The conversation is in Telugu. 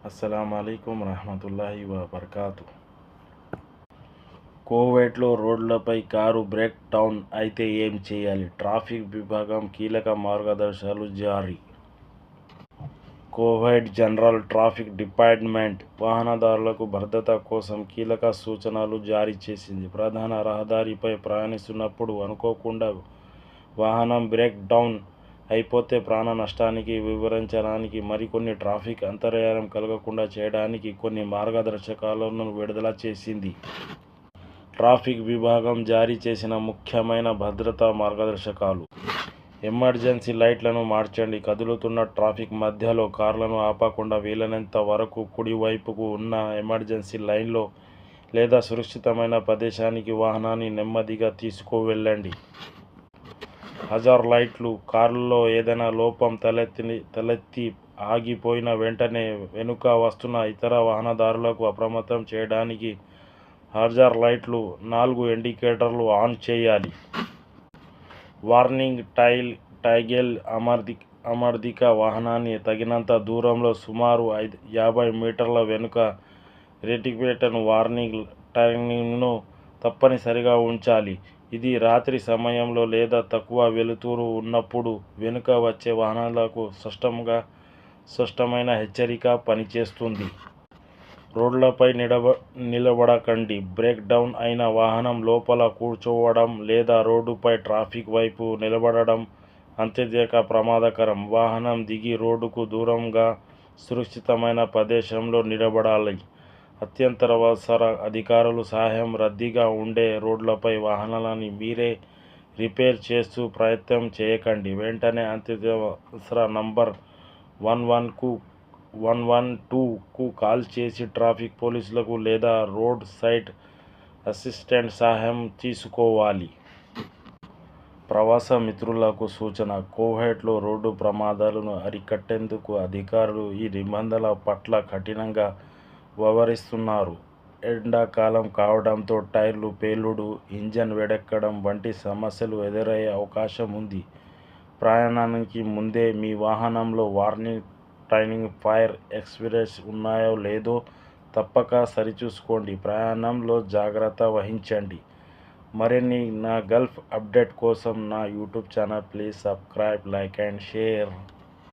అస్సలాము అలైకుం రహమతుల్లాహి వబర్కాతు. కువైట్లో రోడ్లపై కారు బ్రేక్ డౌన్ అయితే ఏం చేయాలి? ట్రాఫిక్ విభాగం కీలక మార్గదర్శకాలు జారీ. కువైట్ జనరల్ ట్రాఫిక్ డిపార్ట్మెంట్ వాహనదారులకు భద్రత కోసం కీలక సూచనలు జారీ చేసింది. ప్రధాన రహదారిపై ప్రయాణిస్తున్నప్పుడు అనుకోకుండా వాహనం బ్రేక్ డౌన్ అయిపోతే ప్రాణ నష్టానికి వివరించడానికి మరికొన్ని ట్రాఫిక్ అంతరాయం కలగకుండా చేయడానికి కొన్ని మార్గదర్శకాలను విడుదల చేసింది. ట్రాఫిక్ విభాగం జారీ చేసిన ముఖ్యమైన భద్రతా మార్గదర్శకాలు: ఎమర్జెన్సీ లైట్లను మార్చండి. కదులుతున్న ట్రాఫిక్ మధ్యలో కార్లను ఆపకుండా వీలైనంత వరకు కుడి వైపుకు ఉన్న ఎమర్జెన్సీ లైన్లో లేదా సురక్షితమైన ప్రదేశానికి వాహనాన్ని నెమ్మదిగా తీసుకువెళ్ళండి. హజార్ లైట్లు: కారులో ఏదైనా లోపం తలెత్తి ఆగిపోయిన వెంటనే వెనుక వస్తున్న ఇతర వాహనదారులకు అప్రమత్తం చేయడానికి హజార్ లైట్లు 4 ఇండికేటర్లు ఆన్ చేయాలి. వార్నింగ్ టైగెల్ అమర్దిక: వాహనాన్ని తగినంత దూరంలో సుమారు 50 మీటర్ల వెనుక రెక్టిఫైయర్ వార్నింగ్ టైగెల్ను తప్పనిసరిగా ఉంచాలి. ఇది రాత్రి సమయంలో లేదా తక్కువ వెలుతురు ఉన్నప్పుడు వెనుక వచ్చే వాహనాలకు స్పష్టమైన హెచ్చరికగా పనిచేస్తుంది. రోడ్లపై నిలబడకండి. బ్రేక్ డౌన్ అయిన వాహనం లోపల కూర్చోవడం లేదా రోడ్డుపై ట్రాఫిక్ వైపు నిలబడడం అత్యధిక ప్రమాదకరం. వాహనం దిగి రోడ్డుకు దూరంగా సురక్షితమైన ప్రదేశంలో నిలబడాలి. అత్యవసర అధికారుల సహాయం: రద్దీగా ఉండే రోడ్లపై వాహనాన్ని మీరే రిపేర్ చేసే ప్రయత్నం చేయకండి. వెంటనే అత్యవసర నంబర్ 112కు కాల్ చేసి ట్రాఫిక్ పోలీసులకు లేదా రోడ్ సైడ్ అసిస్టెంట్ సహాయం తీసుకోవాలి. ప్రవాస మిత్రులకు సూచన: కువైట్లో రోడ్డు ప్రమాదాలను అరికట్టేందుకు అధికారులు ఈ నిబంధనల పట్ల కఠినంగా వ్యవహరిస్తున్నారు. ఎండాకాలం కావడంతో టైర్లు పేలుడు, ఇంజన్ వేడెక్కడం వంటి సమస్యలు ఎదురయ్యే అవకాశం ఉంది. ప్రయాణానికి ముందే మీ వాహనంలో వార్నింగ్ టైగెల్, ఫైర్ ఎక్స్టింగ్విషర్స్ ఉన్నాయో లేదో తప్పక సరిచూసుకోండి. ప్రయాణంలో జాగ్రత్త వహించండి. మరిన్ని గల్ఫ్ అప్డేట్ కోసం నా YouTube channel please subscribe, like and share.